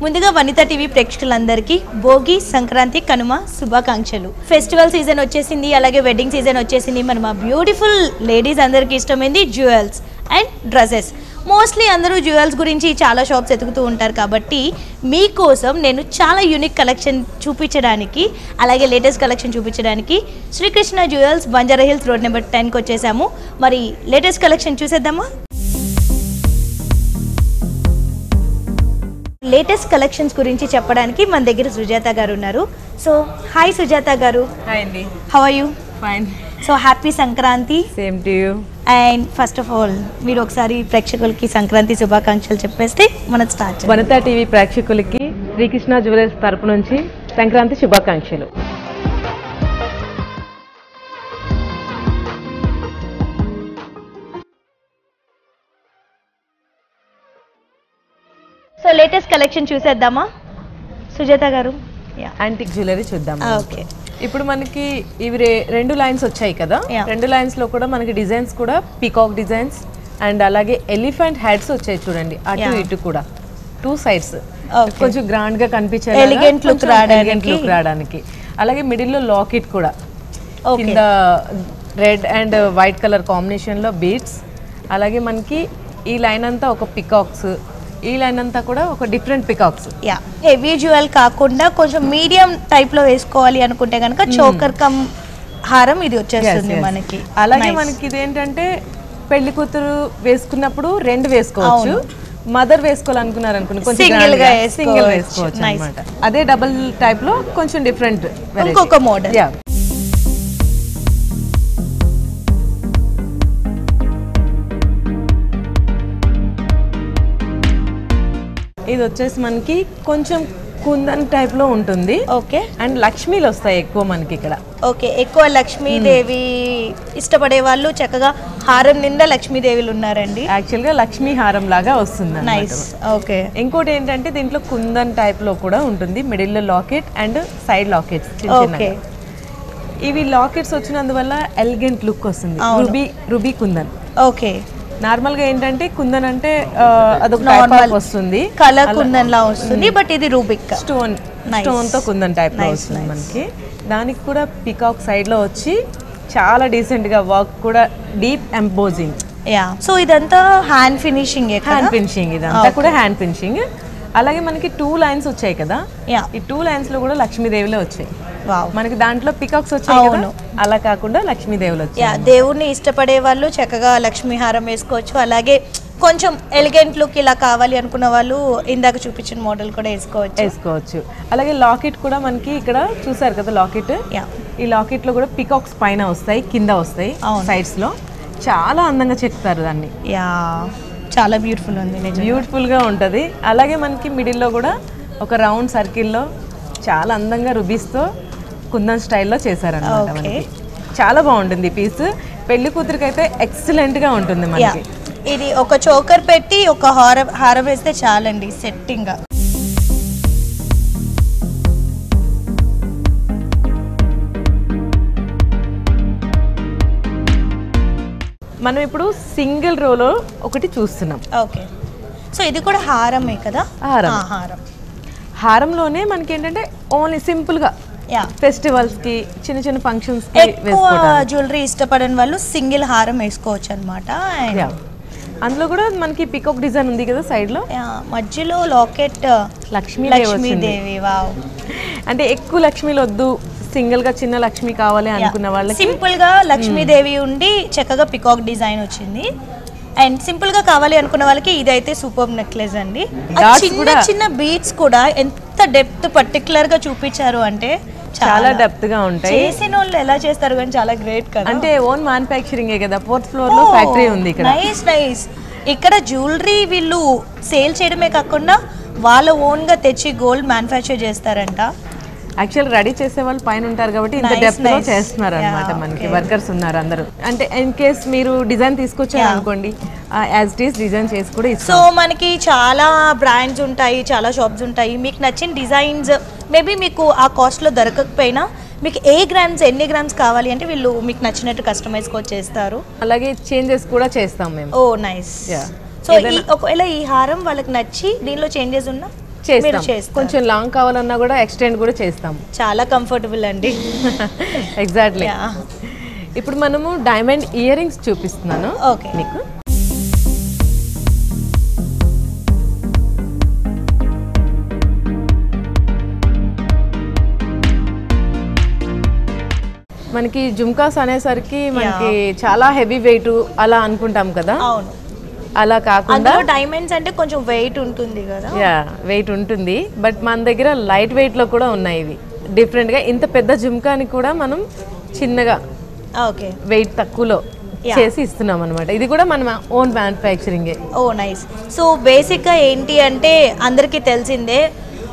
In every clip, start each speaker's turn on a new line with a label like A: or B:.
A: ముందుగా వనిత టీవీ ప్రేక్షకులందరికీ భోగి సంక్రాంతి కనుమ శుభాకాంక్షలు. ఫెస్టివల్ సీజన్ వచ్చేసింది, అలాగే వెడ్డింగ్ సీజన్ వచ్చేసింది. మరి మా బ్యూటిఫుల్ లేడీస్ అందరికీ ఇష్టమైంది జ్యువెల్స్ అండ్ డ్రెస్సెస్. మోస్ట్లీ అందరూ జ్యువెల్స్ గురించి చాలా షాప్స్ ఎతుకుతూ ఉంటారు కాబట్టి మీకోసం నేను చాలా యూనిక్ కలెక్షన్ చూపించడానికి, అలాగే లేటెస్ట్ కలెక్షన్ చూపించడానికి Srikrishna jewels Banjara hills road number 10కి వచ్చేసాము. మరి లేటెస్ట్ కలెక్షన్ చూసేద్దామా? లేటెస్ట్ కలెక్షన్స్ గురించి చెప్పడానికి మన దగ్గర సుజాత గారు ఉన్నారు. So hi Sujatha garu.
B: Hi అండి.
A: How are you?
B: Fine.
A: So happy Sankranti.
B: Same to you.
A: And first of all మీరు ఒకసారి ప్రేక్షకులకి సంక్రాంతి శుభాకాంక్షలు చెప్పేస్తే మనం స్టార్ట్ చేద్దాం.
B: వనితా టీవీ ప్రేక్షకులకి శ్రీకృష్ణ జ్యువెలర్స్ తరపు నుంచి సంక్రాంతి శుభాకాంక్షలు.
A: సో లేటెస్ట్ కలెక్షన్ చూసేద్దామా సుజాత గారు?
B: యాంటిక్ జ్యువెలరీ చూద్దాం.
A: ఓకే,
B: ఇప్పుడు మనకి ఇవి రెండు లైన్స్ వచ్చాయి కదా. రెండు లైన్స్ లో కూడా మనకి డిజైన్స్ కూడా పీకాక్ డిజైన్స్ అండ్ అలాగే ఎలిఫెంట్ హెడ్స్ వచ్చాయి చూడండి, అటు ఇటు కూడా 2 sides. కొంచెం గ్రాండ్ గా కనిపించాలి,
A: ఎలిగెంట్ లుక్
B: రావడానికి. అలాగే మిడిల్ లో లాకెట్ కూడా, కింద red and white colour combination లో బీడ్స్. అలాగే మనకి ఈ లైన్ అంతా ఒక పికాక్స్, ఈ లైన్ అంతా కూడా ఒక డిఫరెంట్ పికాక్స్.
A: హెవీ జ్యువెల్ కాకుండా కొంచెం మీడియం టైప్ లో వేసుకోవాలి అనుకుంటే కనుక చోకర్ కమ్ హారం ఇది వచ్చేస్తుంది మనకి.
B: అలాగే మనకి ఇది ఏంటంటే పెళ్లి కూతురు వేసుకున్నప్పుడు 2 వేసుకోవచ్చు, మదర్ వేసుకోవాలనుకున్నారు అనుకుని కొంచెం సింగిల్ వేసుకోవచ్చు అన్నమాట. అదే డబుల్ టైప్ లో కొంచెం డిఫరెంట్
A: ఇంకొక మోడల్.
B: ఇది వచ్చేసి మనకి కొంచెం కుందన్ టైప్ లో ఉంటుంది.
A: ఓకే,
B: అండ్ లక్ష్మీలు వస్తాయి ఎక్కువ మనకి ఇక్కడ.
A: ఓకే, ఎక్కువ లక్ష్మీదేవి ఇష్టపడే వాళ్ళు చక్కగా హారం నిండా లక్ష్మీదేవిలు ఉన్నారండి.
B: యాక్చువల్ గా లక్ష్మీ హారం లాగా వస్తుంది.
A: నైస్. ఓకే,
B: ఇంకోటి ఏంటంటే దీంట్లో కుందన్ టైప్ లో కూడా ఉంటుంది, మిడిల్ లో locket and side lockets.
A: Okay,
B: ఇవి లాకెట్స్ వచ్చినందువల్ల ఎలిగెంట్ లుక్ వస్తుంది. రూబీ కుందన్.
A: ఓకే,
B: నార్మల్ గా ఏంటంటే కుందన్ అంటే అదొక నార్మల్ వస్తుంది,
A: కలర్ కుందన్ లా వస్తుంది. బట్ ఇది రూబిక్
B: స్టోన్ తో కుందన్ టైప్ లో వస్తుంది మనకి. దానికి కూడా పికాక్ సైడ్ లో వచ్చి చాలా డీసెంట్ గా వర్క్ కూడా, డీప్ ఎంపోజింగ్.
A: సో ఇదంతా హ్యాండ్ ఫినిషింగ్.
B: ఇదంతా కూడా హ్యాండ్ ఫినిషింగ్. అలాగే మనకి 2 lines వచ్చాయి కదా, ఈ 2 lines లో కూడా లక్ష్మీదేవిలో వచ్చాయి. మనకి దాంట్లో పికాక్స్ వచ్చాయి కదా, అలా కాకుండా లక్ష్మీదేవులు వచ్చాయి.
A: దేవుణ్ణి ఇష్టపడే వాళ్ళు చక్కగా లక్ష్మీ హారం వేసుకోవచ్చు. అలాగే కొంచెం ఎలిగెంట్ లుక్ ఇలా కావాలి అనుకున్న వాళ్ళు ఇందాక చూపించిన మోడల్ కూడా వేసుకోవచ్చు.
B: అలాగే లాకెట్ కూడా మనకి ఇక్కడ చూసారు కదా, లాకెట్. ఈ లాకెట్ లో కూడా పికాక్స్ పైన వస్తాయి, కింద వస్తాయి సైడ్స్ లో. చాలా అందంగా చెక్తారు దాన్ని.
A: చాలా బ్యూటిఫుల్ ఉంది,
B: బ్యూటిఫుల్ గా ఉంటది. అలాగే మనకి మిడిల్ లో కూడా ఒక రౌండ్ సర్కిల్లో చాలా అందంగా రుబీస్తో కుందన్ స్టైల్లో చేశారన్నమాట. మనకి చాలా బాగుంటుంది ఈ పీస్. పెళ్లి కూతురికి అయితే ఎక్సలెంట్ గా ఉంటుంది మనకి.
A: ఇది ఒక చోకర్ పెట్టి ఒక హారం వేస్తే చాలండి సెట్టింగ్ గా.
B: మనం ఇప్పుడు సింగిల్ రోలో ఒకటి చూస్తున్నాం.
A: ఓకే, సో ఇది కూడా హారమే కదా?
B: హారంలోనే మనకి ఏంటంటే ఓన్లీ సింపుల్ గా ఫెస్టివల్స్ కి, చిన్న చిన్న ఫంక్షన్స్ కి
A: జ్యువెలరీ ఇష్టపడని వాళ్ళు సింగిల్ హారం వేసుకోవచ్చు అనమాట.
B: అందులో కూడా మనకి పికాక్ డిజైన్ ఉంది కదా సైడ్ లో,
A: మధ్యలో లాకెట్ లక్ష్మీదేవి. వావ్,
B: అంటే ఎక్కువ లక్ష్మీలు వద్దు, సింగిల్ గా చిన్న లక్ష్మి కావాలి అనుకున్న వాళ్ళకి
A: సింపుల్ గా లక్ష్మీదేవి ఉండి చక్కగా పికాక్ డిజైన్ వచ్చింది. అండ్ సింపుల్ గా కావాలి అనుకున్న వాళ్ళకి ఇదైతే సూపర్ నెక్లెస్ అండి. చిన్న చిన్న బీడ్స్ కూడా ఎంత డెప్త్ పర్టికులర్ గా చూపించారు అంటే
B: చాలా డెప్త్ గా ఉంటాయి.
A: చేసిన వాళ్ళు ఎలా చేస్తారు కానీ చాలా గ్రేట్ కదా.
B: అంటే ఓన్ మ్యానుఫ్యాక్చరింగ్ కదా, 4th floor లో ఫ్యాక్టరీ ఉంది ఇక్కడ.
A: నైస్. ఇక్కడ జ్యువెలరీ వీళ్ళు సేల్ చేయడమే కాకుండా వాళ్ళ ఓన్ గా తెచ్చి గోల్డ్ మ్యానుఫ్యాక్చర్ చేస్తారంట.
B: యాక్చువల్ రెడీ చేసే వాళ్ళు పైన ఉంటారు కాబట్టి ఇంత డెప్త్ లో చేస్తున్నారు అనమాట. మనకి వర్కర్స్ ఉన్నారు అందరూ. అంటే ఇన్ కేస్ మీరు డిజైన్ తీసుకొచ్చారు అనుకోండి, యాజ్ ఇట్ ఈస్ డిజైన్ చేసి కూడా ఇస్తాం.
A: సో మనకి చాలా బ్రాండ్స్ ఉంటాయి, చాలా షాప్స్ ఉంటాయి. మీకు నచ్చిన డిజైన్స్ మేబీ మీకు ఆ కాస్ట్ లో దొరకకపోయినా మీకు ఎన్ని గ్రామ్స్ కావాలి అంటే వీళ్ళు మీకు నచ్చినట్టు కస్టమైజ్ కూడా చేస్తారు.
B: అలాగే చేంజెస్ కూడా చేస్తాం మేము.
A: ఓ నైస్. సో ఒకవేళ ఈ హారం వాళ్ళకి నచ్చి దీనిలో చేంజెస్ ఉన్నా
B: చేస్తాం. కొంచెం లాంగ్ కావాలన్నా కూడా ఎక్స్టెండ్ కూడా చేస్తాము.
A: చాలా కంఫర్టబుల్ అండి.
B: ఎగ్జాక్ట్లీ. ఇప్పుడు మనము డైమండ్ ఇయర్ రింగ్స్ చూపిస్తున్నాను మీకు. మనకి జుమ్కాస్ అనేసరికి మనకి చాలా హెవీ వెయిట్ అలా అనుకుంటాం కదా.
A: అవును,
B: అలా కాకుండా
A: డైమండ్స్ అంటే కొంచెం వెయిట్ ఉంటుంది కదా.
B: వెయిట్ ఉంటుంది, బట్ మన దగ్గర లైట్ వెయిట్ లో కూడా ఉన్నాయి. ఇవి డిఫరెంట్ గా ఇంత పెద్ద జుమ్కాని కూడా మనం చిన్నగా వెయిట్ తక్కువలో చేసి ఇస్తున్నాం అనమాట. ఇది కూడా మనం ఓన్ మ్యానుఫ్యాక్చరింగ్.
A: ఓ నైస్. సో బేసిక్ గా ఏంటి అంటే అందరికీ తెలిసిందే,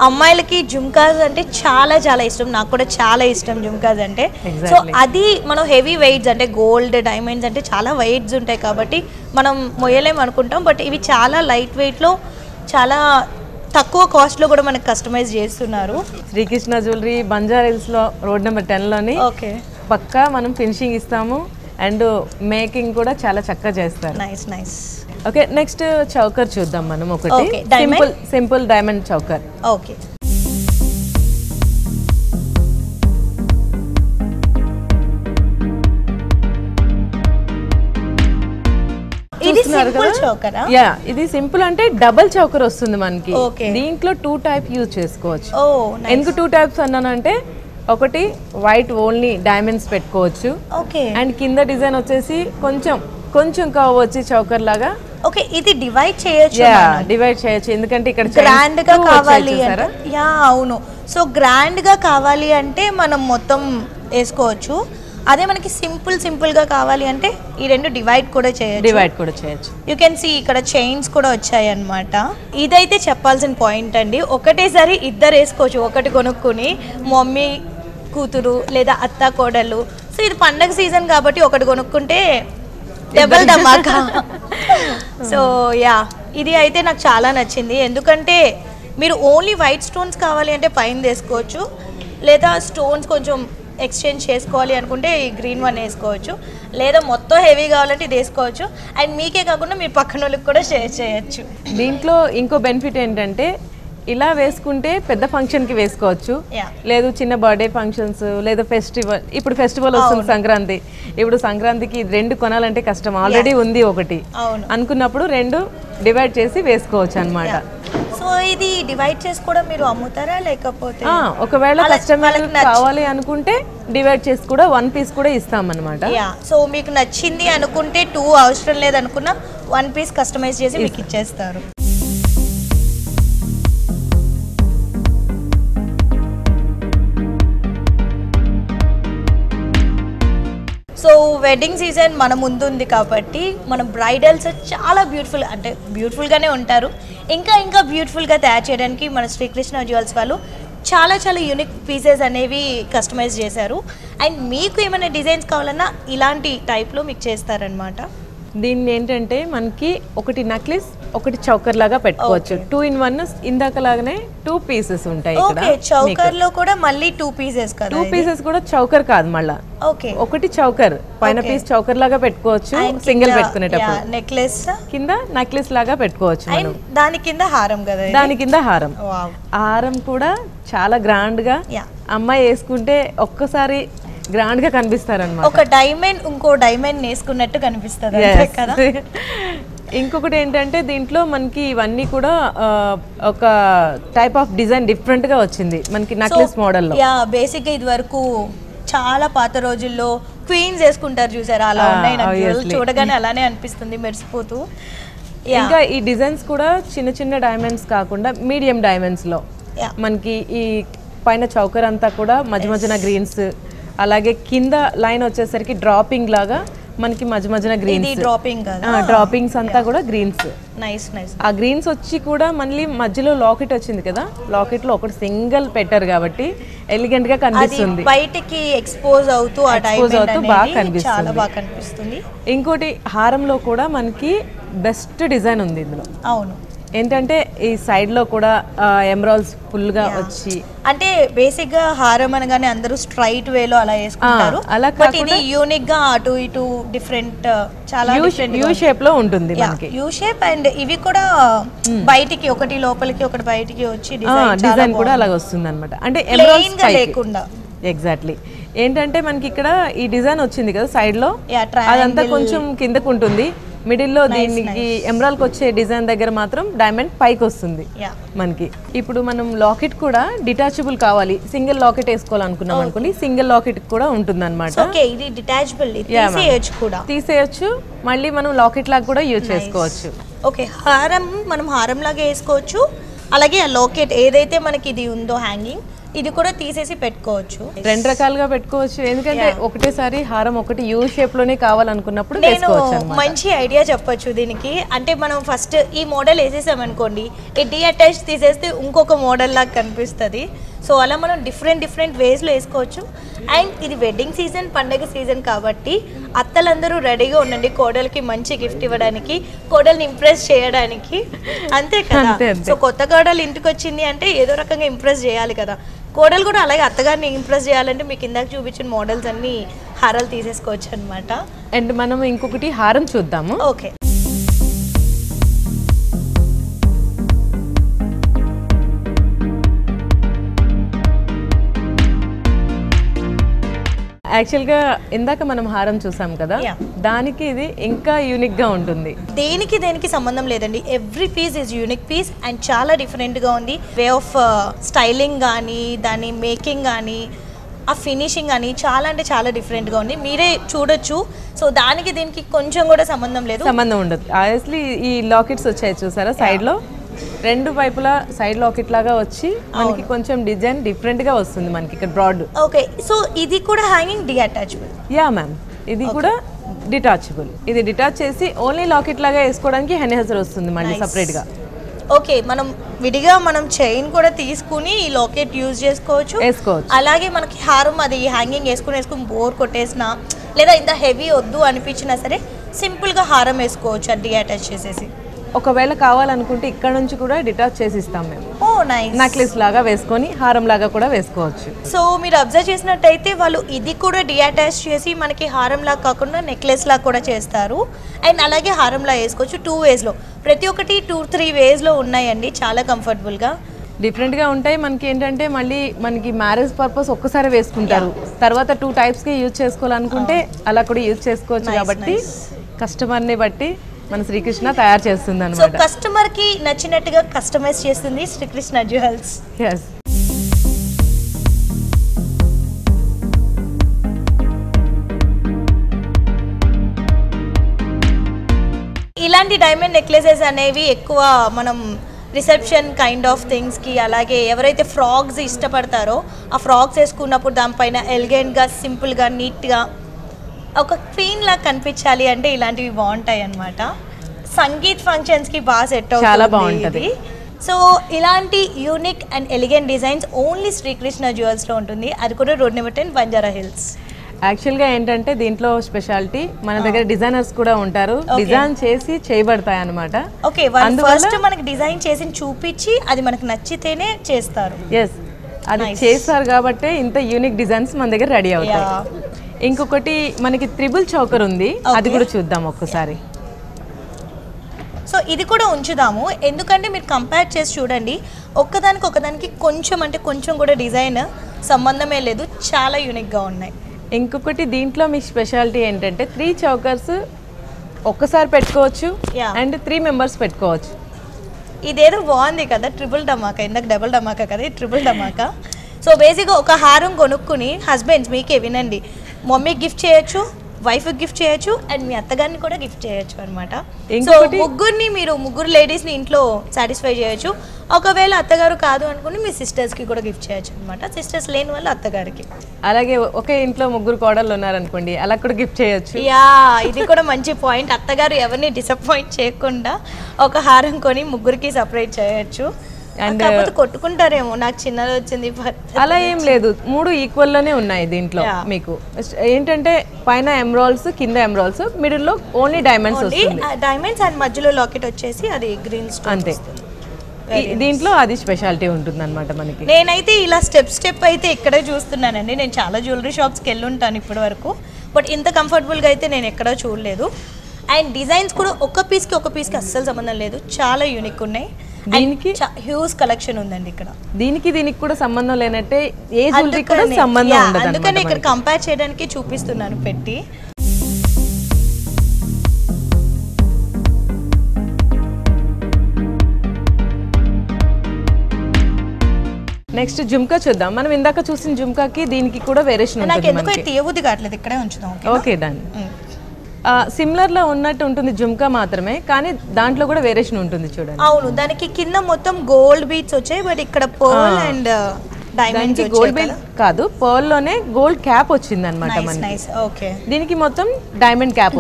A: అమ్మాయిలకి జుమ్కాస్ అంటే చాలా చాలా ఇష్టం. నాకు కూడా చాలా ఇష్టం జుమ్కాస్ అంటే. సో అది మనం హెవీ వెయిట్స్ అంటే గోల్డ్ డైమండ్స్ అంటే చాలా వెయిట్స్ ఉంటాయి కాబట్టి మనం మొయ్యలేం అనుకుంటాం. బట్ ఇవి చాలా లైట్ వెయిట్లో చాలా తక్కువ కాస్ట్లో కూడా మనకు కస్టమైజ్ చేస్తున్నారు.
B: శ్రీకృష్ణ జ్యువెలరీ బంజారా హిల్స్ లో రోడ్ నెంబర్ 10లోని పక్కా మనం ఫినిషింగ్ ఇస్తాము అండ్ మేకింగ్ కూడా చాలా చక్కగా చేస్తారు.
A: Nice nice.
B: Okay, next choker చూద్దాం మనం. ఒకటి సింపుల్ డైమండ్ చౌకర్.
A: ఓకే, ఇది సింపుల్ చౌకరా?
B: ఇది సింపుల్ అంటే డబుల్ చౌకర్ వస్తుంది మనకి. దీంట్లో 2 టైప్ యూజ్ చేసుకోవచ్చు. ఎందుకు 2 టైప్స్ అన్నానంటే ఒకటి వైట్ ఓన్లీ డైమండ్స్ పెట్టుకోవచ్చు అండ్ కింద డిజైన్ వచ్చేసి కొంచెం కావచ్చు చౌకర్ లాగా.
A: ఓకే, ఇది డివైడ్ చేయొచ్చు.
B: ఎందుకంటే ఇక్కడ
A: గ్రాండ్ గా కావాలి అంటే అవును. సో గ్రాండ్ గా కావాలి అంటే మనం మొత్తం వేసుకోవచ్చు. అదే మనకి సింపుల్ గా కావాలి అంటే ఈ రెండు డివైడ్ కూడా చేయొచ్చు. యూ కెన్ సీ ఇక్కడ చైన్స్ కూడా వచ్చాయి అన్నమాట. ఇదైతే చెప్పాల్సిన పాయింట్ అండి. ఒకటేసారి ఇద్దరు వేసుకోవచ్చు. ఒకటి కొనుక్కుని మమ్మీ కూతురు లేదా అత్త కోడలు. సో ఇది పండగ సీజన్ కాబట్టి ఒకటి కొనుక్కుంటే డబల్ ధమాకా. సో ఇది అయితే నాకు చాలా నచ్చింది. ఎందుకంటే మీరు ఓన్లీ వైట్ స్టోన్స్ కావాలి అంటే పైన వేసుకోవచ్చు, లేదా స్టోన్స్ కొంచెం ఎక్స్చేంజ్ చేసుకోవాలి అనుకుంటే ఈ గ్రీన్ వన్ వేసుకోవచ్చు, లేదా మొత్తం హెవీ కావాలంటే ఇది వేసుకోవచ్చు. అండ్ మీకే కాకుండా మీ పక్కన వాళ్ళకి కూడా షేర్ చేయొచ్చు.
B: దీంట్లో ఇంకో బెనిఫిట్ ఏంటంటే ఇలా వేసుకుంటే పెద్ద ఫంక్షన్ కి వేసుకోవచ్చు, లేదు చిన్న బర్త్డే ఫంక్షన్స్ లేదా ఫెస్టివల్. ఇప్పుడు ఫెస్టివల్ వస్తుంది సంక్రాంతి. ఇప్పుడు సంక్రాంతికి 2 కొనాలంటే కష్టం, ఆల్రెడీ ఉంది ఒకటి అనుకున్నప్పుడు 2 డివైడ్ చేసి వేసుకోవచ్చు అన్నమాట.
A: సో ఇది డివైడ్ చేసి కూడా మీరు అమ్ముతారా, లేకపోతే
B: ఒకవేళ కస్టమర్ కావాలి అనుకుంటే డివైడ్ చేసి కూడా 1 పీస్ కూడా ఇస్తాం అన్నమాట.
A: సో మీకు నచ్చింది అనుకుంటే 2 అవసరం లేదనుకున్నా 1 పీస్ కస్టమైజ్ చేసి మీకు ఇచ్చేస్తారు. సో వెడ్డింగ్ సీజన్ మన ముందు ఉంది కాబట్టి మన బ్రైడల్స్ చాలా బ్యూటిఫుల్గానే ఉంటారు. ఇంకా బ్యూటిఫుల్గా తయారు చేయడానికి మన శ్రీకృష్ణ జ్యువెల్స్ వాళ్ళు చాలా యూనిక్ పీసెస్ అనేవి కస్టమైజ్ చేశారు. అండ్ మీకు ఏమైనా డిజైన్స్ కావాలన్నా ఇలాంటి టైప్లో మీకు చేస్తారనమాట.
B: దీన్ని ఏంటంటే మనకి ఒకటి నెక్లెస్ ఒకటి చౌకర్ లాగా పెట్టుకోవచ్చు. 2 in 1 ఇందాక లాగానే 2 పీసెస్ ఉంటాయి.
A: చౌకర్ లో కూడా మళ్ళీ 2 పీసెస్ కదా.
B: 2 పీసెస్ కూడా చౌకర్ కాదు, మళ్ళా ఒకటి చౌకర్ పైన పీస్ చౌకర్ లాగా పెట్టుకోవచ్చు. సింగిల్ పెట్టుకునేటప్పుడు
A: నెక్లెస్
B: కింద నెక్లెస్ లాగా పెట్టుకోవచ్చు.
A: దాని కింద హారం కదా.
B: దాని కింద హారం. హారం కూడా చాలా గ్రాండ్ గా అమ్మాయి వేసుకుంటే ఒక్కసారి గ్రాండ్ గా కనిపిస్తారు అన్నమాట.
A: ఒక డైమండ్ ఇంకో డైమండ్ వేసుకున్నట్టు కనిపిస్తుంది కదా.
B: ఇంకొకటి ఏంటంటే దీంట్లో మనకి ఇవన్నీ కూడా ఒక టైప్ ఆఫ్ డిజైన్ డిఫరెంట్ గా వచ్చింది మనకి నెక్లెస్ మోడల్లో.
A: బేసిక్ గా ఇది వరకు చాలా పాత రోజుల్లో క్వీన్స్ వేసుకుంటారు చూసారా, అలా ఉన్నాయి. నాకు చూడగానే అలానే అనిపిస్తుంది మెరిసిపోతూ.
B: ఇంకా ఈ డిజైన్స్ కూడా చిన్న డైమండ్స్ కాకుండా మీడియం డైమండ్స్ లో మనకి ఈ పైన చౌకర్ అంతా కూడా మధ్యన గ్రీన్స్, అలాగే కింద లైన్ వచ్చేసరికి డ్రాపింగ్ లాగా మనకి మధ్యన గ్రీన్స్, డ్రాపింగ్స్ అంతా కూడా గ్రీన్స్. ఆ గ్రీన్స్ వచ్చి కూడా మళ్ళీ మధ్యలో లాకెట్ వచ్చింది కదా, లాకెట్ లో ఒకటి సింగిల్ పెట్టారు కాబట్టి ఎలిగెంట్ గా కనిపిస్తుంది.
A: బయటికి ఎక్స్పోజ్ అవుతూ బాగా కనిపిస్తుంది.
B: ఇంకోటి హారంలో కూడా మనకి బెస్ట్ డిజైన్ ఉంది ఇందులో.
A: అవును,
B: ఏంటంటే ఈ సైడ్ లో కూడా ఎమరాల్డ్స్ ఫుల్ గా వచ్చి,
A: అంటే బేసిక్ గా హారం అనగానే అందరూ స్ట్రైట్ వేలో అలా వేసుకుంటారు, బట్ ఇది యూనిక్ గా అటు ఇటు డిఫరెంట్ చాలా
B: యూ షేప్ లో ఉంటుంది మనకి.
A: యూ షేప్ అండ్ ఇవి కూడా బయటికి ఒకటి లోపలికి ఒకటి బయటికి వచ్చి
B: డిజైన్ కూడా అలాగ వస్తుంది అనమాట. అంటే
A: ఎమరాల్డ్స్ లేకుండా
B: ఎగ్జాక్ట్లీ ఏంటంటే మనకి ఇక్కడ ఈ డిజైన్ వచ్చింది కదా సైడ్ లో, అదంతా కొంచెం కిందకు ఉంటుంది. మిడిల్లో దీనికి ఎమరాల్డ్కి వచ్చే డిజైన్ దగ్గర మాత్రం డైమండ్ పైకి వస్తుంది మనకి. ఇప్పుడు మనం లాకెట్ కూడా డిటాచబుల్ కావాలి, సింగిల్ లాకెట్ వేసుకోవాలనుకున్నాం అనుకోండి, సింగిల్ లాకెట్ కూడా ఉంటుంది అనమాట. తీసేయచ్చు, మళ్ళీ మనం లాకెట్ లాగా కూడా యూజ్ చేసుకోవచ్చు.
A: ఓకే, హారం మనం హారం లాగా వేసుకోవచ్చు, అలాగే ఆ లాకెట్ ఏదైతే మనకి ఇది ఉందో హ్యాంగింగ్ ఇది కూడా తీసేసి పెట్టుకోవచ్చు.
B: రెండు రకాలుగా పెట్టుకోవచ్చు, ఎందుకంటే ఒకటేసారి హారం ఒకటి యూ షేప్ లోనే కావాలనుకున్నప్పుడు
A: మంచి ఐడియా చెప్పొచ్చు దీనికి. అంటే మనం ఫస్ట్ ఈ మోడల్ వేసేసాం అనుకోండి, ఈ డిఅటాచ్ తీసేస్తే ఇంకొక మోడల్ లాగా కనిపిస్తుంది. సో అలా మనం డిఫరెంట్ వేస్లో వేసుకోవచ్చు. అండ్ ఇది వెడ్డింగ్ సీజన్, పండగ సీజన్ కాబట్టి అత్తలందరూ రెడీగా ఉండండి కోడలికి మంచి గిఫ్ట్ ఇవ్వడానికి, కోడల్ని ఇంప్రెస్ చేయడానికి. అంతే కదా, సో కొత్త కోడలు ఇంటికి వచ్చింది అంటే ఏదో రకంగా ఇంప్రెస్ చేయాలి కదా, కోడలు కూడా అలాగే అత్తగారిని ఇంప్రెస్ చేయాలంటే మీకు ఇందాక చూపించిన మోడల్స్ అన్ని హారాలు తీసేసుకోవచ్చు అనమాట.
B: అండ్ మనం ఇంకొకటి హారం చూద్దాము.
A: ఓకే,
B: యాక్చువల్గా ఇందాక మనం హారం చూసాం కదా, దానికి ఇది ఇంకా యూనిక్ గా ఉంటుంది.
A: దేనికి సంబంధం లేదండి, every piece is unique piece and చాలా డిఫరెంట్ గా ఉంది. వే ఆఫ్ స్టైలింగ్ కానీ, దాని మేకింగ్ కానీ, ఆ ఫినిషింగ్ అని చాలా అంటే చాలా డిఫరెంట్ గా ఉంది, మీరే చూడొచ్చు. సో దానికి దీనికి కొంచెం కూడా సంబంధం
B: ఉండదు. ఆబ్వియస్లీ ఈ లాకెట్స్ వచ్చాయి చూసారా సైడ్ లో, రెండు వైపులా సైడ్ లాకెట్ లాగా వచ్చి మనకి కొంచెం డిజైన్ డిఫరెంట్ గా వస్తుంది మనకి ఇక్కడ బ్రాడ్.
A: ఓకే, సో ఇది కూడా హ్యాంగింగ్ డిఅటాచబుల్.
B: యా మ్యామ్, ఇది కూడా డిటాచబుల్. ఇది డిటాచ్ చేసి ఓన్లీ లాకెట్ లాగా వేసుకోవడానికి ఎన్హాన్సర్ వస్తుంది మళ్ళీ సపరేట్ గా.
A: ఓకే, మనం విడిగా మనం చైన్ కూడా తీసుకుని ఈ లాకెట్ యూజ్ చేసుకోవచ్చు. అలాగే మనకి హారం అది హ్యాంగింగ్ వేసుకుని బోర్ కొట్టేసినా లేదా ఇంత హెవీ వద్దు అనిపించినా సరే సింపుల్ గా హారం వేసుకోవచ్చు అది డిఅటాచ్ చేసేసి.
B: ఒకవేళ కావాలనుకుంటే ఇక్కడ నుంచి కూడా డిటాచ్ చేసి ఇస్తాం మేము.
A: ఓ నైస్,
B: నెక్లెస్ లాగా వేసుకొని హారం లాగా కూడా వేసుకోవచ్చు.
A: సో మీరు అబ్జర్వ్ చేసినట్టయితే వాళ్ళు ఇది కూడా డిఅటాచ్ చేసి మనకి హారం లాగా కాకుండా నెక్లెస్ లాగా కూడా చేస్తారు. అండ్ అలాగే హారం లాగా వేసుకోవచ్చు 2 వేస్లో, ప్రతి ఒక్కటి 2-3 వేస్లో ఉన్నాయండి, చాలా కంఫర్టబుల్గా
B: డిఫరెంట్గా ఉంటాయి. మనకి ఏంటంటే మళ్ళీ మనకి మ్యారేజ్ పర్పస్ ఒక్కసారి వేసుకుంటారు, తర్వాత 2 టైప్స్కి యూజ్ చేసుకోవాలనుకుంటే అలా కూడా యూజ్ చేసుకోవచ్చు. కాబట్టి కస్టమర్ని బట్టి మన శ్రీకృష్ణ తయారు చేస్తుంది అన్నమాట.
A: సో కస్టమర్ కి నచ్చినట్టుగా కస్టమైజ్ చేస్తుంది శ్రీకృష్ణ జ్యువెల్స్.
B: yes.
A: ఇలాంటి డైమండ్ నెక్లెసెస్ అనేవి ఎక్కువ మనం రిసెప్షన్ కైండ్ ఆఫ్ థింగ్స్కి, అలాగే ఎవరైతే ఫ్రాక్స్ ఇష్టపడతారో ఆ ఫ్రాక్స్ వేసుకున్నప్పుడు దానిపైన ఎలిగెంట్గా, సింపుల్గా, నీట్గా ఒక క్వీన్ లాగా కనిపించాలి అంటే ఇలాంటివి బాగుంటాయి అన్నమాట. సంగీత్ ఫంక్షన్స్కి బాగా సెట్ అవుతుంది,
B: చాలా బాగుంటుంది.
A: సో ఇలాంటి unique and elegant designs only Srikrishna జ్యువెల్స్లో ఉంటుంది, అది కూడా రోడ్ నెంబర్ 10 బంజారా హిల్స్.
B: యాక్చువల్గా ఏంటంటే దీంట్లో స్పెషాలిటీ మన దగ్గర డిజైనర్స్ కూడా ఉంటారు, డిజైన్ చేసి చేయబడతాయి అన్నమాట.
A: ఓకే, ఫస్ట్ మనకి డిజైన్ చేసి చూపించి అది మనకు నచ్చితేనే చేస్తారు.
B: ఎస్, అది చేస్తారు కాబట్టి ఇంత యూనిక్ డిజైన్స్ మన దగ్గర రెడీ అవుతాయి. ఇంకొకటి మనకి త్రిబుల్ చౌకర్ ఉంది, అది కూడా చూద్దాం ఒక్కసారి.
A: సో ఇది కూడా ఉంచుదాము, ఎందుకంటే మీరు కంపేర్ చేసి చూడండి, ఒకదానికి కొంచెం అంటే కొంచెం కూడా డిజైన్ సంబంధమే లేదు, చాలా యూనిక్గా ఉన్నాయి.
B: ఇంకొకటి దీంట్లో మీ స్పెషాలిటీ ఏంటంటే 3 చౌకర్స్ ఒక్కసారి పెట్టుకోవచ్చు అండ్ 3 మెంబర్స్ పెట్టుకోవచ్చు.
A: ఇదేదో బాగుంది కదా, ట్రిపుల్ ధమాకా. ఇందాక డబుల్ ధమాకా కదా, ఇది ట్రిపుల్ ధమాకా. సో బేసిక్గా ఒక హారం కొనుక్కుని హస్బెండ్స్ మీకే వినండి, మమ్మీకి గిఫ్ట్ చేయొచ్చు, వైఫ్కి గిఫ్ట్ చేయొచ్చు అండ్ మీ అత్తగారిని కూడా గిఫ్ట్ చేయొచ్చు అనమాట. సో ముగ్గురు లేడీస్ని ఇంట్లో సాటిస్ఫై చేయొచ్చు. ఒకవేళ అత్తగారు కాదు అనుకుని మీ సిస్టర్స్కి కూడా గిఫ్ట్ చేయొచ్చు అనమాట, సిస్టర్స్ లేని వాళ్ళు అత్తగారికి.
B: అలాగే ఒకే ఇంట్లో 3 కోడళ్ళు ఉన్నారనుకోండి, అలా కూడా గిఫ్ట్ చేయొచ్చు.
A: యా, ఇది కూడా మంచి పాయింట్. అత్తగారు ఎవరిని డిసప్పాయింట్ చేయకుండా ఒక హారం కొని ముగ్గురికి సపరేట్ చేయొచ్చు. అండ్ కొట్టుకుంటారేమో, నాకు చిన్నది వచ్చింది,
B: అలా ఏం లేదు, 3 ఈక్వల్ లోనే ఉన్నాయి దీంట్లో. మీకు ఏంటంటే పైన ఎమరాల్డ్స్, కింద ఎమరాల్డ్స్, మిడిల్ లో ఓన్లీ డైమండ్స్ వస్తుంది,
A: డైమండ్స్ అండ్ మధ్యలో లాకెట్ వచ్చేసి అది గ్రీన్ స్టోన్.
B: అంతే. దీంట్లో అది స్పెషాలిటీ ఉంటుంది అనమాట మనకి.
A: నేనైతే ఇలా స్టెప్ అయితే ఇక్కడే చూస్తున్నానండి. నేను చాలా జ్యువెలరీ షాప్స్కి వెళ్ళి ఉంటాను ఇప్పటి వరకు, బట్ ఇంత కంఫర్టబుల్గా అయితే నేను ఎక్కడా చూడలేదు. అండ్ డిజైన్స్ కూడా ఒక పీస్కి అస్సలు సంబంధం లేదు, చాలా యూనిక్ ఉన్నాయి. దీనికి హ్యూజ్ కలెక్షన్ ఉందండి ఇక్కడ.
B: దీనికి కూడా సంబంధం లేనట్టే ఏ జ్యువెలరీ కూడా సంబంధం ఉండదు,
A: అందుకని ఇక్కడ కంపేర్ చేయడానికి చూపిస్తున్నాను పెట్టి.
B: నెక్స్ట్ జుమ్కా చూద్దాం. మనం ఇందాక చూసిన జుమ్కాకి దీనికి కూడా వేరియేషన్ ఉంటుంది.
A: నాకు ఎందుకో తీయబుద్ధి కావట్లేదు, ఇక్కడే ఉంచుదాం.
B: Okay done. సిమిలర్ లో ఉన్నట్టు ఉంటుంది జుమ్కా మాత్రమే, కానీ దాంట్లో కూడా వేరియేషన్ ఉంటుంది చూడండి.
A: అవును, దానికి కింద మొత్తం గోల్డ్ బీట్స్ వచ్చాయి, బట్ ఇక్కడ పర్ల్ అండ్ డైమండ్స్ వచ్చాయి.
B: గోల్డ్ బీట్ కాదు, పర్ల్ లోనే గోల్డ్ క్యాప్ వచ్చింది అనమాట మనకి.
A: ఓకే,
B: దీనికి మొత్తం డైమండ్ క్యాప్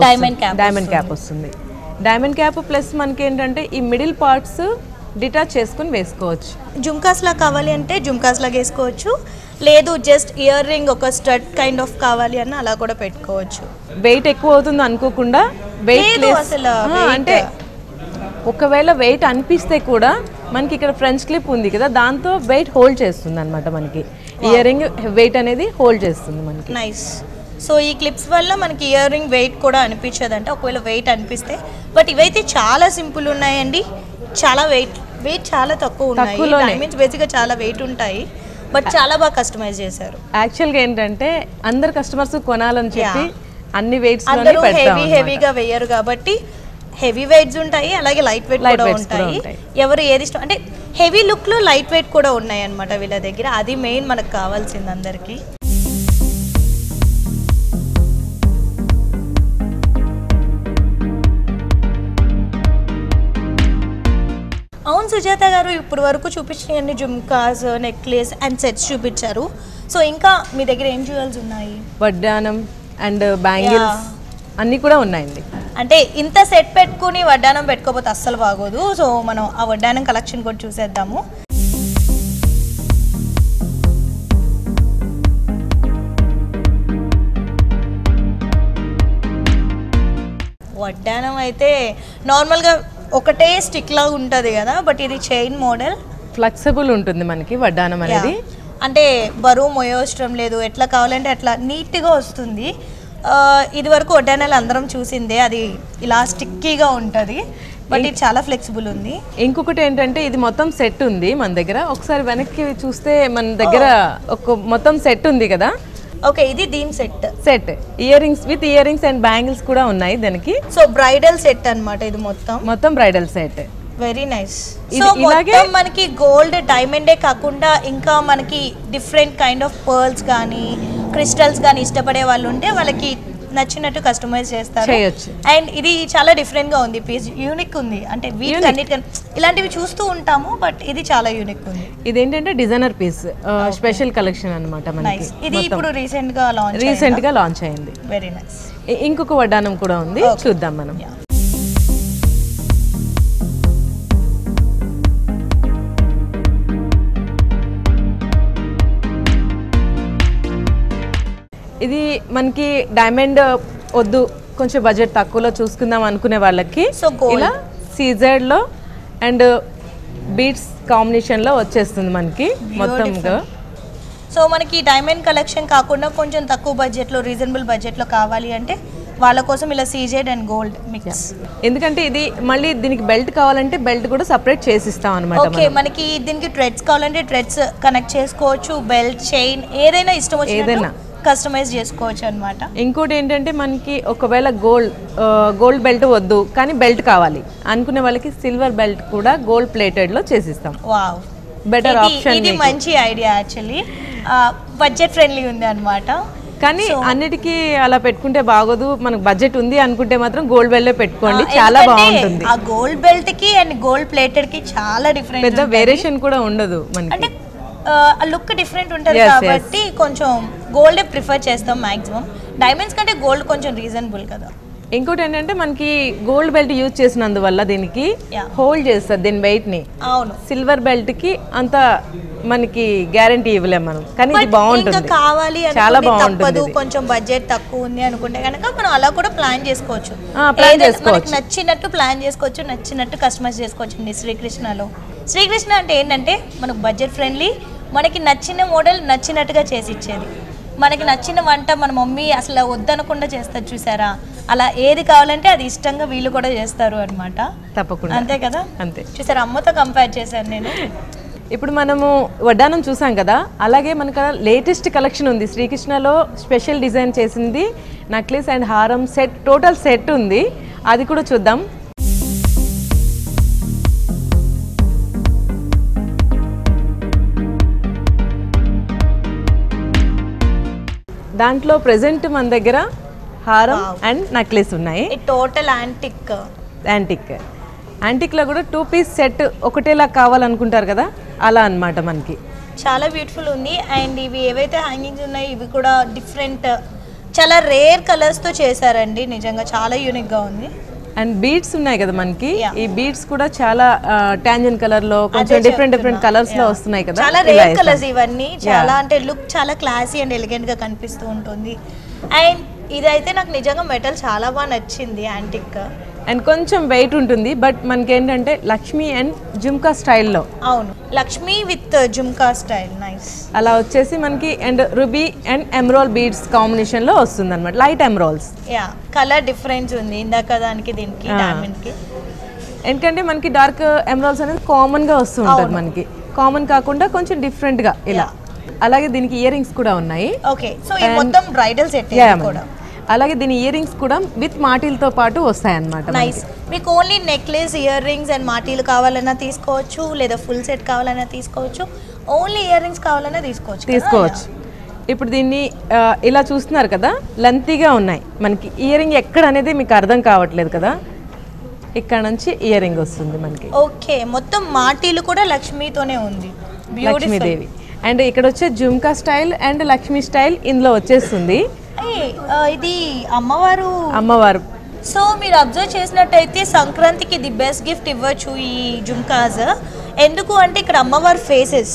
B: వస్తుంది. డైమండ్ క్యాప్ ప్లస్ మనకి ఏంటంటే ఈ మిడిల్ పార్ట్స్ డిటాచ్ చేసుకుని వేసుకోవచ్చు.
A: జుమ్కాస్ లా కావాలి అంటే జుమ్కాస్ లాగా వేసుకోవచ్చు, లేదు జస్ట్ ఇయర్ రింగ్ ఒక స్టడ్ కైండ్ ఆఫ్ కావాలి అన్న అలా కూడా పెట్టుకోవచ్చు.
B: వెయిట్ ఎక్కువ అవుతుంది అనుకోకుండా, వెయిట్
A: అసలు
B: అంటే ఒకవేళ వెయిట్ అనిపిస్తే కూడా మనకి ఇక్కడ ఫ్రంట్ క్లిప్ ఉంది కదా, దాంతో వెయిట్ హోల్డ్ చేస్తుంది అనమాట. మనకి ఇయర్ రింగ్ వెయిట్ అనేది హోల్డ్ చేస్తుంది మనకి.
A: నైస్. సో ఈ క్లిప్స్ వల్ల మనకి ఇయర్ రింగ్ వెయిట్ కూడా అనిపించదంటే, ఒకవేళ వెయిట్ అనిపిస్తే. బట్ ఇవైతే చాలా సింపుల్ ఉన్నాయండి, చాలా వెయిట్ చాలా తక్కువ ఉన్నాయి. డైమండ్స్ బేసిక్గా చాలా వెయిట్ ఉంటాయి, బట్ చాలా బాగా కస్టమైజ్ చేశారు.
B: యాక్చువల్గా ఏంటంటే అందరు కస్టమర్స్ కొనాలని చెప్పి అన్ని వెయిట్స్
A: అందరూ హెవీగా వేయరు కాబట్టి హెవీ వెయిట్స్ ఉంటాయి, అలాగే లైట్ వెయిట్ కూడా ఉంటాయి. ఎవరు ఏది ఇష్టం అంటే హెవీ లుక్ లో లైట్ వెయిట్ కూడా ఉన్నాయి అన్నమాట వీళ్ళ దగ్గర. అది మెయిన్ మనకు కావాల్సింది అందరికి. అవును సుజాత గారు, ఇప్పుడు వరకు చూపించిన జుమ్కాస్, నెక్లెస్ అండ్ సెట్స్ చూపించారు. సో ఇంకా మీ దగ్గర ఏం జ్యువెల్స్ ఉన్నాయి?
B: వడ్డానం అండ్ బ్యాంగిల్స్ అన్నీ కూడా ఉన్నాయండి.
A: అంటే ఇంత సెట్ పెట్టుకుని వడ్డానం పెట్టుకోకపోతే అస్సలు బాగోదు. సో మనం ఆ వడ్డానం కలెక్షన్ కూడా చూసేద్దాము. వడ్డానం అయితే నార్మల్గా ఒకటే స్టిక్ లాగా ఉంటుంది కదా, బట్ ఇది చైన్ మోడల్,
B: ఫ్లెక్సిబుల్ ఉంటుంది మనకి వడ్డానం అనేది.
A: అంటే బరువు మోయవసరం లేదు, ఎట్లా కావాలంటే అట్లా నీట్గా వస్తుంది. ఇది వరకు వడ్డానాలు అందరం చూసిందే, అది ఇలా స్టిక్కీగా ఉంటుంది, బట్ ఇది చాలా ఫ్లెక్సిబుల్ ఉంది.
B: ఇంకొకటి ఏంటంటే ఇది మొత్తం సెట్ ఉంది మన దగ్గర. ఒకసారి వెనక్కి చూస్తే మన దగ్గర ఒక మొత్తం సెట్ ఉంది కదా.
A: ఓకే, ఇది దీని set
B: ear rings with ear rings and bangles కూడా ఉన్నాయి దానికి.
A: సో బ్రైడల్ సెట్ అన్నమాట ఇది మొత్తం
B: bridal set.
A: Very nice. So మొత్తం మనకి గోల్డ్ డైమండే కాకుండా ఇంకా మనకి డిఫరెంట్ కైండ్ ఆఫ్ పర్ల్స్ కానీ క్రిస్టల్స్ కానీ ఇష్టపడే వాళ్ళు ఉంటే వాళ్ళకి నచ్చినట్టు కస్టమైజ్ చేస్తారు. అండ్ ఇది చాలా డిఫరెంట్ గా ఉంది, పీస్ యూనిక్ ఉంది. అంటే వీటికన్నిటికన్నా ఇలాంటివి చూస్తూ ఉంటాము, బట్ ఇది చాలా యూనిక్ ఉంది.
B: ఇదేంటంటే డిజైనర్ పీస్, స్పెషల్ కలెక్షన్ అన్నమాట మనకి.
A: ఇది ఇప్పుడు రీసెంట్ గా
B: లాంచ్ అయింది.
A: Very nice.
B: ఇంకొక వడ్డానం కూడా ఉంది, చూద్దాం మనం. ఇది మనకి డైమండ్ వద్దు, కొంచెం బడ్జెట్ తక్కువలో చూసుకుందాం అనుకునే వాళ్ళకి ఇలా సీజెడ్ లో అండ్ బీట్స్ కాంబినేషన్ లో వచ్చేస్తుంది మనకి మొత్తంగా.
A: సో మనకి డైమండ్ కలెక్షన్ కాకుండా కొంచెం తక్కువ బడ్జెట్ లో, రీజనబుల్ బడ్జెట్ లో కావాలి అంటే వాళ్ళ కోసం ఇలా సీజెడ్ అండ్ గోల్డ్ మిక్స్.
B: ఎందుకంటే ఇది మళ్ళీ దీనికి బెల్ట్ కావాలంటే బెల్ట్ కూడా సపరేట్ చేసి ఇస్తాం అన్నమాట.
A: ఓకే, మనకి దీనికి థ్రెడ్స్ కావాలంటే థ్రెడ్స్ కనెక్ట్ చేసుకోవచ్చు, బెల్ట్, చైన్ ఏదైనా ఇష్టం వచ్చినట్టు కస్టమైజ్ చేసుకోవచ్చు అన్నమాట.
B: ఇంకోటి ఏంటంటే మనకి ఒకవేళ గోల్డ్ బెల్ట్ వద్దు కానీ బెల్ట్ కావాలి అనుకునే వాళ్ళకి సిల్వర్ బెల్ట్ కూడా గోల్డ్ ప్లేటెడ్ లో చేసిస్తాం.
A: Wow,
B: better option.
A: ఇది మంచి ఐడియా, యాక్చువల్లీ బడ్జెట్ ఫ్రెండ్లీ ఉంది అన్నమాట.
B: కానీ అన్నిటికీ అలా పెట్టుకుంటే బాగోదు, మనకు బడ్జెట్ ఉంది అనుకుంటే మాత్రం గోల్డ్ బెల్ట్ పెట్టుకోండి, చాలా బాగుంటుంది.
A: ఆ గోల్డ్ బెల్ట్ కి అండ్ గోల్డ్ ప్లేటెడ్ కి చాలా డిఫరెంట్,
B: పెద్ద వేరియేషన్ కూడా ఉండదు మనకి.
A: అంటే లుక్ డిఫరెంట్ ఉంటుంది కాబట్టి కొంచెం గోల్డే ప్రిఫర్ చేస్తాం మాక్సిమం. డైమండ్స్ కంటే గోల్డ్ కొంచెం రీజనబుల్ కదా.
B: ఇంకోటి ఏంటంటే మనకి గోల్డ్ బెల్ట్ యూజ్ చేసినందువల్ల దీనికి హోల్డ్ చేస్తుంది దీని వెయిట్ ని.
A: అవును,
B: సిల్వర్ బెల్ట్ కి అంత మనకి గ్యారంటీ ఇవ్వలేం మనం, కానీ ఇది బాగుంటుంది,
A: కావాలి
B: చాలా బాగుంటుంది.
A: కొంచెం బడ్జెట్ తక్కువ ఉంది అనుకుంటే కనుక మనం అలా కూడా ప్లాన్ చేసుకోవచ్చు, నచ్చినట్టు ప్లాన్ చేసుకోవచ్చు, నచ్చినట్టు కస్టమైజ్ చేసుకోవచ్చు. శ్రీకృష్ణలో శ్రీకృష్ణ అంటే ఏంటంటే మనకు బడ్జెట్ ఫ్రెండ్లీ, మనకి నచ్చిన మోడల్ నచ్చినట్టుగా చేసి ఇచ్చేది. మనకి నచ్చిన వంట మన మమ్మీ అసలు వద్దనకుండా చేస్తారు చూసారా, అలా ఏది కావాలంటే అది ఇష్టంగా వీళ్ళు కూడా చేస్తారు అనమాట.
B: తప్పకుండా,
A: అంతే కదా.
B: అంతే.
A: చూసారా, అమ్మతో కంపేర్ చేశాను నేను.
B: ఇప్పుడు మనము వడ్డానం చూసాం కదా, అలాగే మనకు లేటెస్ట్ కలెక్షన్ ఉంది శ్రీకృష్ణలో. స్పెషల్ డిజైన్ చేసింది నెక్లెస్ అండ్ హారం సెట్, టోటల్ సెట్ ఉంది, అది కూడా చూద్దాం. దాంట్లో ప్రెసెంట్ మన దగ్గర హారం అండ్ నెక్లెస్ ఉన్నాయి.
A: Total antique.
B: యాంటిక్లో కూడా 2 పీస్ సెట్ ఒకటేలా కావాలనుకుంటారు కదా, అలా అన్నమాట. మనకి
A: చాలా బ్యూటిఫుల్ ఉంది. అండ్ ఇవి ఏవైతే హ్యాంగింగ్స్ ఉన్నాయో ఇవి కూడా డిఫరెంట్, చాలా రేర్ కలర్స్తో చేశారండి. నిజంగా చాలా యూనిక్గా ఉంది.
B: అండ్ బీడ్స్ ఉన్నాయి కదా మనకి, ఈ బీడ్స్ కూడా చాలా టాంజెంట్ కలర్ లో, కొంచెం డిఫరెంట్ కలర్స్ లో వస్తున్నాయి కదా.
A: చాలా రేర్ కలర్స్ ఇవన్నీ. చాలా అంటే లుక్ చాలా క్లాసీ అండ్ ఎలిగెంట్ గా కనిపిస్తూ ఉంటుంది. అండ్ ఇదైతే నాకు నిజంగా మెటల్ చాలా బాగా నచ్చింది, యాంటిక్.
B: అండ్ కొంచెం వెయిట్ ఉంటుంది, బట్ మనకి ఏంటంటే లక్ష్మి అండ్ జుమ్కా స్టైల్లో.
A: అవును, Lakshmi with jhumka style, nice.
B: అలా వచ్చేసి మనకి and ruby and emerald beads combination లో వస్తుంది అనమాట, light emeralds.
A: Yeah, colour difference ఉంది ఇందాక దానికి దీనికి డైమండ్ కి.
B: ఎందుకంటే మనకి డార్క్ ఎమరాల్డ్స్ అనేది కామన్ గా వస్తూ ఉంటుంది మనకి, కామన్ కాకుండా కొంచెం డిఫరెంట్ గా ఇలా. అలాగే దీనికి ఇయర్ రింగ్స్ కూడా ఉన్నాయి.
A: ఓకే, సో ఇది మొత్తం బ్రైడల్ సెట్ కూడా.
B: అలాగే దీని ఇయర్ రింగ్స్ కూడా విత్ మాటీలతో పాటు వస్తాయి అన్నమాట.
A: నైస్. మీకు only necklace, earrings and మాటీలు కావాలన్నా తీసుకోవచ్చు, లేదా ఫుల్ సెట్ కావాలన్నా తీసుకోవచ్చు, ఓన్లీ ఇయర్ రింగ్స్ కావాలన్నా తీసుకోవచ్చు. ఇప్పుడు దీన్ని ఇలా చూస్తున్నారు కదా, లెంతీగా ఉన్నాయి మనకి. ఇయర్ రింగ్ ఎక్కడ అనేది మీకు అర్థం కావట్లేదు కదా, ఇక్కడ నుంచి ఇయర్ రింగ్ వస్తుంది మనకి. ఓకే, మొత్తం మాటీలు కూడా లక్ష్మీతోనే ఉంది,
B: లక్ష్మీదేవి. అండ్ ఇక్కడ వచ్చే jhumka style and Lakshmi style ఇందులో వచ్చేస్తుంది.
A: ఇది అమ్మవారు. సో మీరు అబ్జర్వ్ చేసినట్టయితే సంక్రాంతికి ది బెస్ట్ గిఫ్ట్ ఇవ్వచ్చు ఈ జుమ్కాస్. ఎందుకు అంటే ఇక్కడ అమ్మవారి ఫేసెస్,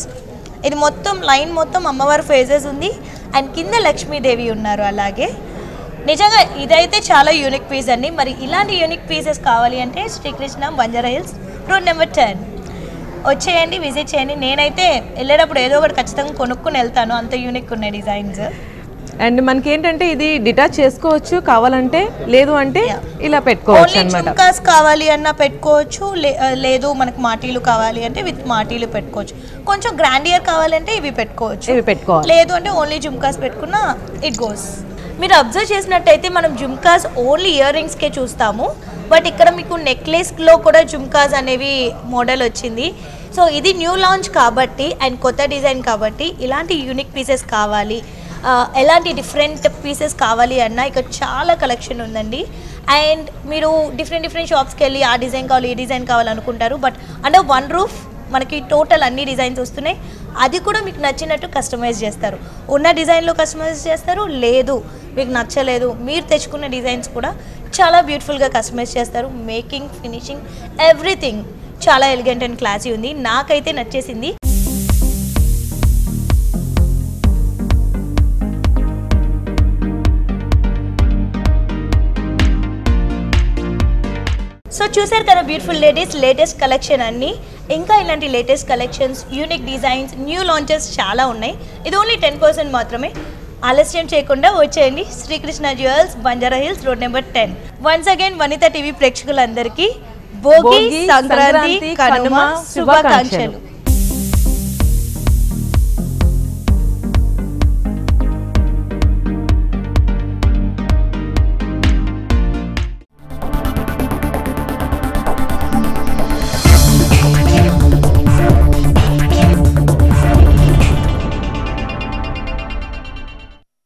A: ఇది మొత్తం లైన్ మొత్తం అమ్మవారి ఫేసెస్ ఉంది. అండ్ కింద లక్ష్మీదేవి ఉన్నారు. అలాగే నిజంగా ఇదైతే చాలా యూనిక్ పీస్ అండి. మరి ఇలాంటి యూనిక్ పీసెస్ కావాలి అంటే Srikrishna, Banjara hills, road number 10 వచ్చేయండి, విజిట్ చేయండి. నేనైతే వెళ్ళేటప్పుడు ఏదో ఒకటి ఖచ్చితంగా కొనుక్కుని వెళ్తాను, అంత యూనిక్ ఉన్నాయి డిజైన్స్.
B: అండ్ మనకి ఏంటంటే ఇది డిటాచ్ చేసుకోవచ్చు కావాలంటే, లేదు అంటే ఇలా పెట్టుకోవచ్చు అన్నమాట.
A: జుమ్కాస్ కావాలి అన్నా పెట్టుకోవచ్చు, లేదు మనకు మాటీలు కావాలి అంటే విత్ మాటీలు పెట్టుకోవచ్చు. కొంచెం గ్రాండియర్ కావాలంటే ఇవి పెట్టుకోవాలి, లేదు అంటే ఓన్లీ జుమ్కాస్ పెట్టుకున్నా ఇట్ గోస్. మీరు అబ్జర్వ్ చేసినట్టయితే మనం జుమ్కాస్ ఓన్లీ ఇయర్ రింగ్స్కే చూస్తాము, బట్ ఇక్కడ మీకు నెక్లెస్లో కూడా జుమ్కాస్ అనేవి మోడల్ వచ్చింది. సో ఇది న్యూ లాంచ్ కాబట్టి అండ్ కొత్త డిజైన్ కాబట్టి ఇలాంటి యూనిక్ పీసెస్ కావాలి, ఎలాంటి డిఫరెంట్ పీసెస్ కావాలి అన్న ఇక్కడ చాలా కలెక్షన్ ఉందండి. అండ్ మీరు డిఫరెంట్ షాప్స్కి వెళ్ళి ఆ డిజైన్ కావాలి, ఈ డిజైన్ కావాలనుకుంటారు, బట్ అండర్ వన్ రూఫ్ మనకి టోటల్ అన్ని డిజైన్స్ వస్తున్నాయి. అది కూడా మీకు నచ్చినట్టు కస్టమైజ్ చేస్తారు. ఉన్న డిజైన్లో కస్టమైజ్ చేస్తారు, లేదు మీకు నచ్చలేదు మీరు తెచ్చుకున్న డిజైన్స్ కూడా చాలా బ్యూటిఫుల్గా కస్టమైజ్ చేస్తారు. మేకింగ్, ఫినిషింగ్, ఎవ్రీథింగ్ చాలా ఎలిగెంట్ అండ్ క్లాసీ ఉంది. నాకైతే నచ్చేసింది. సో చూసారు కదా బ్యూటిఫుల్ లేడీస్, లేటెస్ట్ కలెక్షన్ అన్నీ. ఇంకా ఇలాంటి latest collections, unique designs, new launches చాలా ఉన్నాయి. ఇది ఓన్లీ 10% మాత్రమే. ఆలస్యం చేయకుండా వచ్చేయండి Srikrishna jewels, Banjara hills, road number 10. Once again Vanitha TV ప్రేక్షకులందరికీ భోగి సంక్రాంతి కనుమ శుభాకాంక్షలు.